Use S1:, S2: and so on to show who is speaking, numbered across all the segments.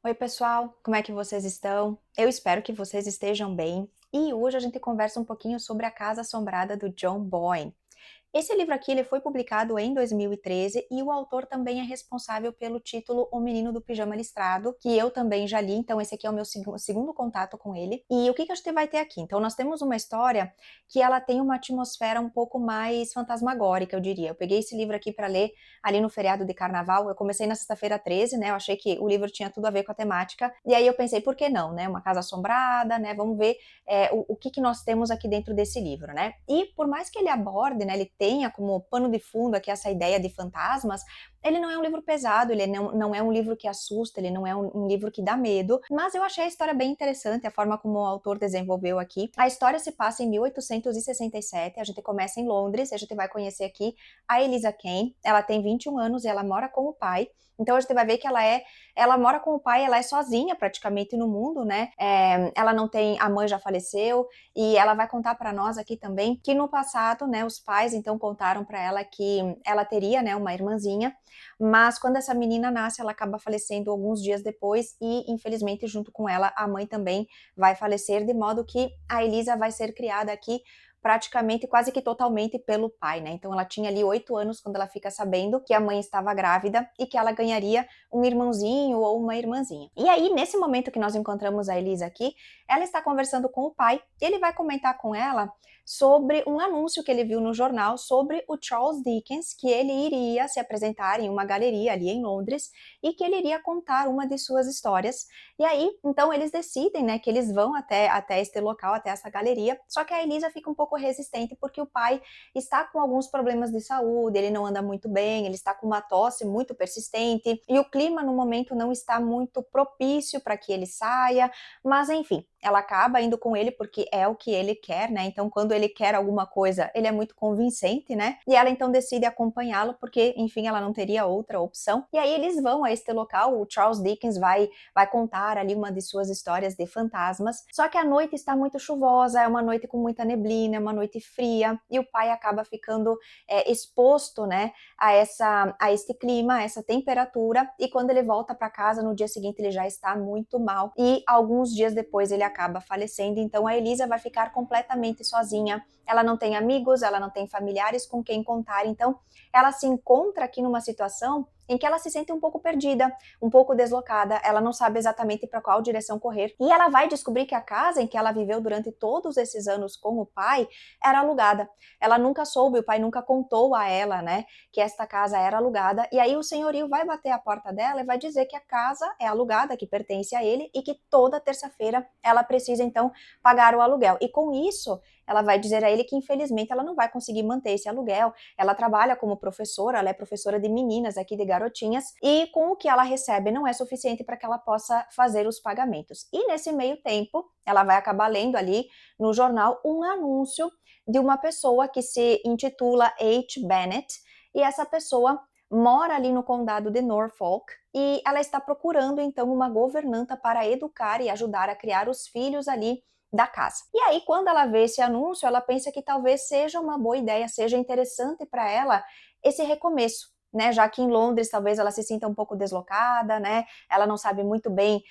S1: Oi, pessoal, como é que vocês estão? Eu espero que vocês estejam bem. E hoje a gente conversa um pouquinho sobre A Casa Assombrada do John Boyne. Esse livro aqui ele foi publicado em 2013 e o autor também é responsável pelo título O Menino do Pijama Listrado, que eu também já li, então esse aqui é o meu segundo contato com ele. E o que a gente vai ter aqui? Então nós temos uma história que ela tem uma atmosfera um pouco mais fantasmagórica, eu diria. Eu peguei esse livro aqui para ler ali no feriado de carnaval, eu comecei na sexta-feira 13, né, eu achei que o livro tinha tudo a ver com a temática, e aí eu pensei, por que não, né, uma casa assombrada, né, vamos ver o que nós temos aqui dentro desse livro, né? E por mais que ele aborde, né, ele tenha como pano de fundo aqui essa ideia de fantasmas, ele não é um livro pesado, ele não é um livro que assusta, ele não é um livro que dá medo, mas eu achei a história bem interessante, a forma como o autor desenvolveu aqui. A história se passa em 1867, a gente começa em Londres, a gente vai conhecer aqui a Eliza Kane, ela tem 21 anos e ela mora com o pai, então a gente vai ver que ela mora com o pai, ela é sozinha praticamente no mundo, né? Ela não tem, a mãe já faleceu, e ela vai contar para nós aqui também que no passado, né, os pais então contaram para ela que ela teria, né, uma irmãzinha, mas quando essa menina nasce, ela acaba falecendo alguns dias depois e infelizmente junto com ela a mãe também vai falecer, de modo que a Elisa vai ser criada aqui praticamente quase que totalmente pelo pai, né? Então ela tinha ali 8 anos quando ela fica sabendo que a mãe estava grávida e que ela ganharia um irmãozinho ou uma irmãzinha. E aí, nesse momento que nós encontramos a Elisa aqui, ela está conversando com o pai, e ele vai comentar com ela sobre um anúncio que ele viu no jornal sobre o Charles Dickens, que ele iria se apresentar em uma galeria ali em Londres e que ele iria contar uma de suas histórias. E aí, então eles decidem, né, que eles vão até este local, até essa galeria. Só que a Elisa fica um pouco resistente porque o pai está com alguns problemas de saúde, ele não anda muito bem, ele está com uma tosse muito persistente e o clima no momento não está muito propício para que ele saia, mas enfim, ela acaba indo com ele porque é o que ele quer, né? Então, quando ele quer alguma coisa, ele é muito convincente, né? E ela então decide acompanhá-lo porque, enfim, ela não teria outra opção. E aí eles vão a este local, o Charles Dickens vai contar ali uma de suas histórias de fantasmas. Só que a noite está muito chuvosa, é uma noite com muita neblina, é uma noite fria, e o pai acaba ficando exposto, né, a este clima, a essa temperatura, e quando ele volta para casa no dia seguinte ele já está muito mal e alguns dias depois ele acaba falecendo. Então a Elisa vai ficar completamente sozinha, ela não tem amigos, ela não tem familiares com quem contar, então ela se encontra aqui numa situação em que ela se sente um pouco perdida, um pouco deslocada, ela não sabe exatamente para qual direção correr, e ela vai descobrir que a casa em que ela viveu durante todos esses anos com o pai era alugada. Ela nunca soube, o pai nunca contou a ela, né, que esta casa era alugada, e aí o senhorio vai bater a porta dela e vai dizer que a casa é alugada, que pertence a ele, e que toda terça-feira ela precisa então pagar o aluguel. E com isso, ela vai dizer a ele que infelizmente ela não vai conseguir manter esse aluguel. Ela trabalha como professora, ela é professora de meninas aqui, de garotinhas, e com o que ela recebe não é suficiente para que ela possa fazer os pagamentos. E nesse meio tempo, ela vai acabar lendo ali no jornal um anúncio de uma pessoa que se intitula H. Bennett, e essa pessoa mora ali no condado de Norfolk e ela está procurando então uma governanta para educar e ajudar a criar os filhos ali da casa. E aí, quando ela vê esse anúncio, ela pensa que talvez seja uma boa ideia, seja interessante para ela esse recomeço, né? Já que em Londres talvez ela se sinta um pouco deslocada, né? Ela não sabe muito bem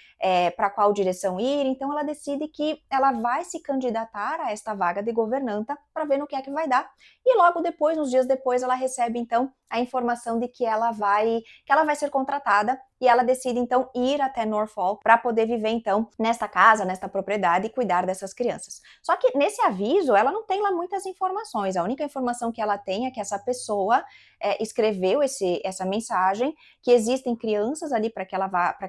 S1: para qual direção ir, então ela decide que ela vai se candidatar a esta vaga de governanta para ver no que é que vai dar. E logo depois, uns dias depois, ela recebe então a informação de que ela vai ser contratada e ela decide então ir até Norfolk para poder viver então nesta casa, nesta propriedade e cuidar dessas crianças. Só que nesse aviso ela não tem lá muitas informações. A única informação que ela tem é que essa pessoa escreveu essa mensagem, que existem crianças ali para que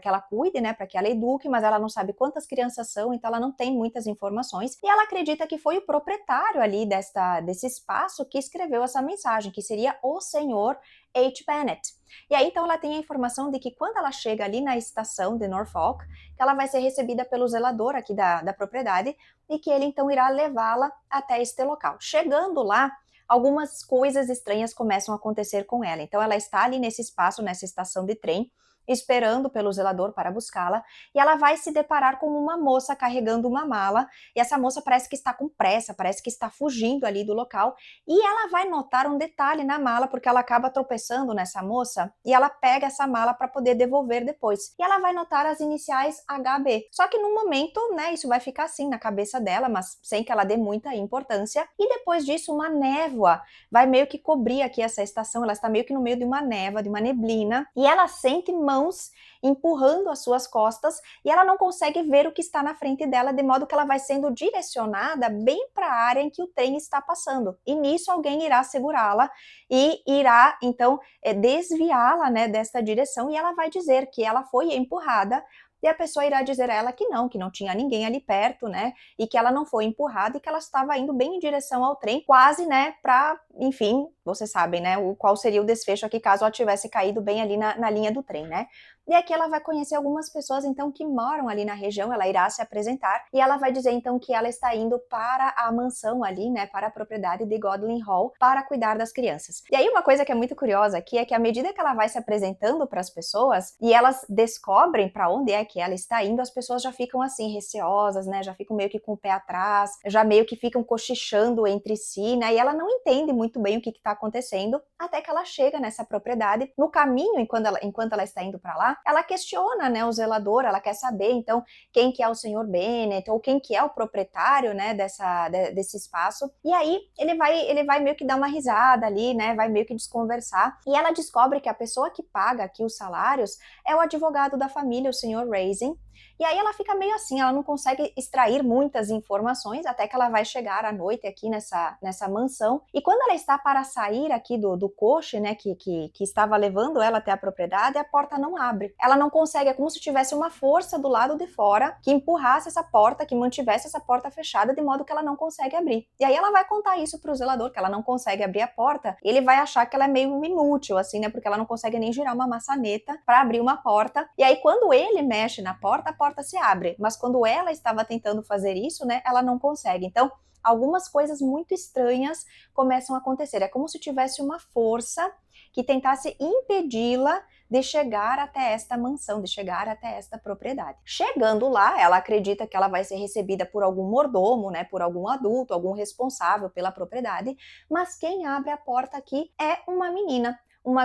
S1: ela cuide, né, para que ela eduque, mas ela não sabe quantas crianças são, então ela não tem muitas informações. E ela acredita que foi o proprietário ali desse espaço que escreveu essa mensagem, que seria o senhor H. Bennett. E aí então ela tem a informação de que quando ela chega ali na estação de Norfolk, que ela vai ser recebida pelo zelador aqui da propriedade e que ele então irá levá-la até este local. Chegando lá, algumas coisas estranhas começam a acontecer com ela. Então ela está ali nesse espaço, nessa estação de trem, esperando pelo zelador para buscá-la, e ela vai se deparar com uma moça carregando uma mala, e essa moça parece que está com pressa, parece que está fugindo ali do local, e ela vai notar um detalhe na mala, porque ela acaba tropeçando nessa moça, e ela pega essa mala para poder devolver depois. E ela vai notar as iniciais HB. Só que no momento, né, isso vai ficar assim na cabeça dela, mas sem que ela dê muita importância. E depois disso, uma névoa vai meio que cobrir aqui essa estação, ela está meio que no meio de uma névoa, de uma neblina, e ela sente mãos empurrando as suas costas e ela não consegue ver o que está na frente dela, de modo que ela vai sendo direcionada bem para a área em que o trem está passando. E nisso alguém irá segurá-la e irá então desviá-la, né, desta direção, e ela vai dizer que ela foi empurrada. E a pessoa irá dizer a ela que não tinha ninguém ali perto, né? E que ela não foi empurrada e que ela estava indo bem em direção ao trem, quase, né, para, enfim, vocês sabem, né, qual seria o desfecho aqui caso ela tivesse caído bem ali na linha do trem, né? E aqui ela vai conhecer algumas pessoas, então, que moram ali na região, ela irá se apresentar, e ela vai dizer, então, que ela está indo para a mansão ali, né, para a propriedade de Godwin Hall, para cuidar das crianças. E aí uma coisa que é muito curiosa aqui é que à medida que ela vai se apresentando para as pessoas, e elas descobrem para onde é que ela está indo, as pessoas já ficam assim, receosas, né, já ficam meio que com o pé atrás, já meio que ficam cochichando entre si, né, e ela não entende muito bem o que está acontecendo, até que ela chega nessa propriedade. No caminho, enquanto ela está indo para lá, ela questiona, né, o zelador, ela quer saber, então, quem que é o senhor Bennet, ou quem que é o proprietário, né, desse espaço, e aí ele vai meio que dar uma risada ali, né, vai meio que desconversar, e ela descobre que a pessoa que paga aqui os salários é o advogado da família, o senhor Raisin, e aí ela fica meio assim, ela não consegue extrair muitas informações, até que ela vai chegar à noite aqui nessa mansão, e quando ela está para sair aqui do coche, né, que estava levando ela até a propriedade, a porta não abre. Ela não consegue, é como se tivesse uma força do lado de fora que empurrasse essa porta, que mantivesse essa porta fechada, de modo que ela não consegue abrir. E aí ela vai contar isso para o zelador, que ela não consegue abrir a porta, e ele vai achar que ela é meio inútil, assim, né, porque ela não consegue nem girar uma maçaneta para abrir uma porta. E aí quando ele mexe na porta, a porta se abre, mas quando ela estava tentando fazer isso, né, ela não consegue. Então, algumas coisas muito estranhas começam a acontecer. É como se tivesse uma força que tentasse impedi-la de chegar até esta mansão, de chegar até esta propriedade. Chegando lá, ela acredita que ela vai ser recebida por algum mordomo, né, por algum adulto, algum responsável pela propriedade, mas quem abre a porta aqui é uma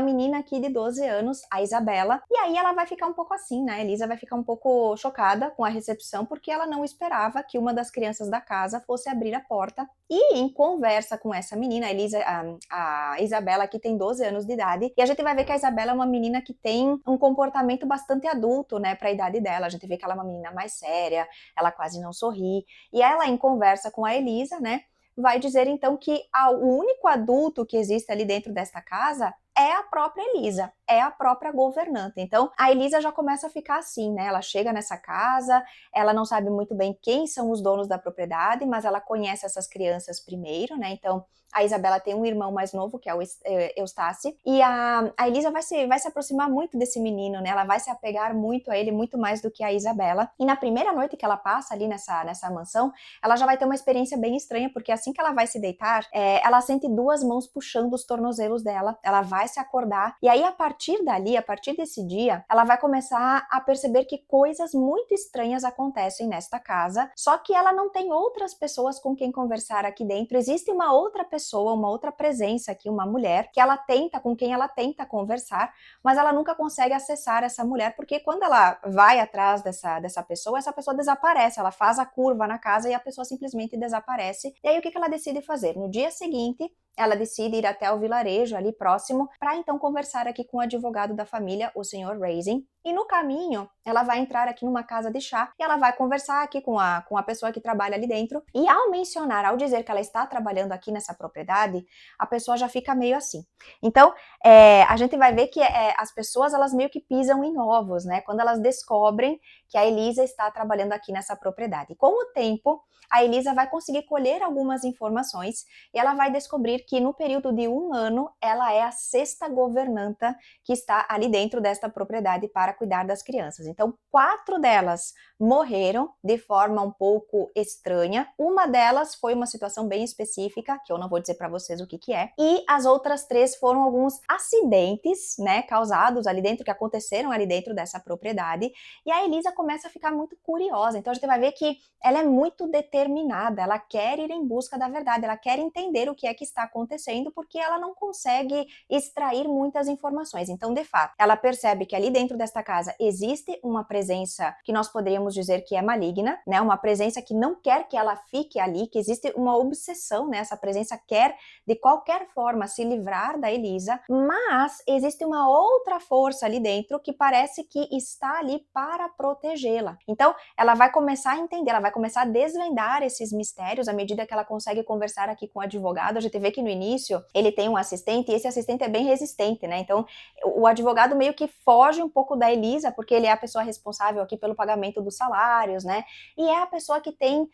S1: menina aqui de 12 anos, a Isabela, e aí ela vai ficar um pouco assim, né? A Elisa vai ficar um pouco chocada com a recepção, porque ela não esperava que uma das crianças da casa fosse abrir a porta. E em conversa com essa menina, a Isabela, que tem 12 anos de idade, e a gente vai ver que a Isabela é uma menina que tem um comportamento bastante adulto, né, para a idade dela. A gente vê que ela é uma menina mais séria, ela quase não sorri, e ela, em conversa com a Elisa, né, vai dizer então que o único adulto que existe ali dentro desta casa é a própria Elisa, é a própria governanta. Então, a Elisa já começa a ficar assim, né? Ela chega nessa casa, ela não sabe muito bem quem são os donos da propriedade, mas ela conhece essas crianças primeiro, né? Então, a Isabela tem um irmão mais novo, que é o Eustace, e a Elisa vai se aproximar muito desse menino, né? Ela vai se apegar muito a ele, muito mais do que a Isabela. E na primeira noite que ela passa ali nessa mansão, ela já vai ter uma experiência bem estranha, porque assim que ela vai se deitar, ela sente duas mãos puxando os tornozelos dela, ela vai se acordar, e aí a partir dali, a partir desse dia, ela vai começar a perceber que coisas muito estranhas acontecem nesta casa, só que ela não tem outras pessoas com quem conversar aqui dentro. Existe uma outra pessoa, uma outra presença aqui, uma mulher, com quem ela tenta conversar, mas ela nunca consegue acessar essa mulher, porque quando ela vai atrás dessa pessoa, essa pessoa desaparece, ela faz a curva na casa e a pessoa simplesmente desaparece. E aí o que ela decide fazer? No dia seguinte, ela decide ir até o vilarejo ali próximo para então conversar aqui com o advogado da família, o senhor Raisin. E no caminho, ela vai entrar aqui numa casa de chá e ela vai conversar aqui com a pessoa que trabalha ali dentro. E ao dizer que ela está trabalhando aqui nessa propriedade, a pessoa já fica meio assim. Então, a gente vai ver que as pessoas, elas meio que pisam em ovos, né? Quando elas descobrem que a Elisa está trabalhando aqui nessa propriedade. E com o tempo, a Elisa vai conseguir colher algumas informações e ela vai descobrir que no período de 1 ano, ela é a 6ª governanta que está ali dentro desta propriedade para para cuidar das crianças. Então, 4 delas morreram de forma um pouco estranha. Uma delas foi uma situação bem específica, que eu não vou dizer para vocês o que que é, e as outras 3 foram alguns acidentes, né, causados ali dentro, que aconteceram ali dentro dessa propriedade, e a Elisa começa a ficar muito curiosa. Então a gente vai ver que ela é muito determinada, ela quer ir em busca da verdade, ela quer entender o que é que está acontecendo, porque ela não consegue extrair muitas informações. Então, de fato, ela percebe que ali dentro desta casa existe uma presença que nós poderíamos dizer que é maligna, né? Uma presença que não quer que ela fique ali, que existe uma obsessão, né? Essa presença quer de qualquer forma se livrar da Elisa, mas existe uma outra força ali dentro que parece que está ali para protegê-la. Então, ela vai começar a entender, ela vai começar a desvendar esses mistérios à medida que ela consegue conversar aqui com o advogado. A gente vê que no início ele tem um assistente e esse assistente é bem resistente, né? Então, o advogado meio que foge um pouco da Elisa, porque ele é a pessoa responsável aqui pelo pagamento dos salários, né? E é a pessoa que tem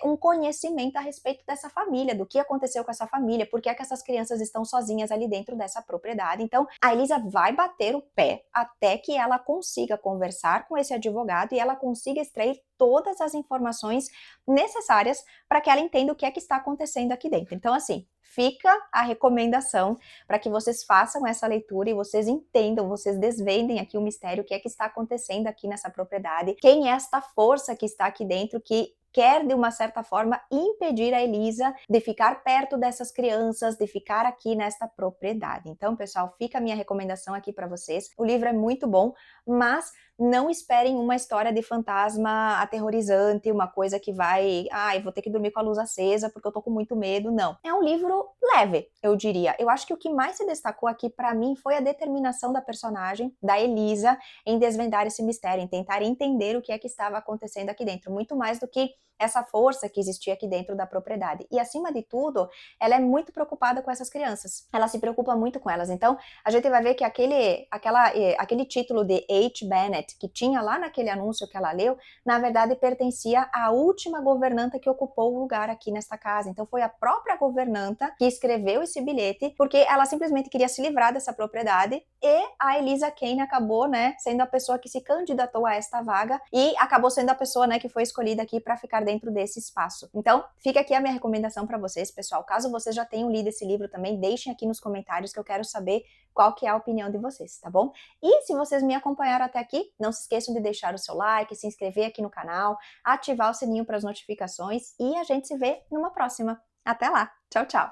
S1: um conhecimento a respeito dessa família, do que aconteceu com essa família, por que é que essas crianças estão sozinhas ali dentro dessa propriedade. Então, a Elisa vai bater o pé até que ela consiga conversar com esse advogado e ela consiga extrair todas as informações necessárias para que ela entenda o que é que está acontecendo aqui dentro. Então, assim, fica a recomendação para que vocês façam essa leitura e vocês entendam, vocês desvendem aqui o mistério, o que é que está acontecendo aqui nessa propriedade, quem é esta força que está aqui dentro que quer, de uma certa forma, impedir a Elisa de ficar perto dessas crianças, de ficar aqui nesta propriedade. Então, pessoal, fica a minha recomendação aqui para vocês. O livro é muito bom, mas não esperem uma história de fantasma aterrorizante, uma coisa que vai, eu vou ter que dormir com a luz acesa porque eu tô com muito medo. Não. É um livro leve, eu diria. Eu acho que o que mais se destacou aqui para mim foi a determinação da personagem, da Elisa, em desvendar esse mistério, em tentar entender o que é que estava acontecendo aqui dentro, muito mais do que essa força que existia aqui dentro da propriedade. E acima de tudo, ela é muito preocupada com essas crianças. Ela se preocupa muito com elas. Então, a gente vai ver que aquele título de H. Bennett, que tinha lá naquele anúncio que ela leu, na verdade pertencia à última governanta que ocupou o lugar aqui nesta casa. Então, foi a própria governanta que escreveu esse bilhete, porque ela simplesmente queria se livrar dessa propriedade, e a Elisa Kane acabou, né, sendo a pessoa que se candidatou a esta vaga e acabou sendo a pessoa, né, que foi escolhida aqui para ficar dentro desse espaço. Então, fica aqui a minha recomendação para vocês, pessoal. Caso vocês já tenham lido esse livro também, deixem aqui nos comentários que eu quero saber qual que é a opinião de vocês, tá bom? E se vocês me acompanharam até aqui, não se esqueçam de deixar o seu like, se inscrever aqui no canal, ativar o sininho para as notificações e a gente se vê numa próxima. Até lá! Tchau, tchau!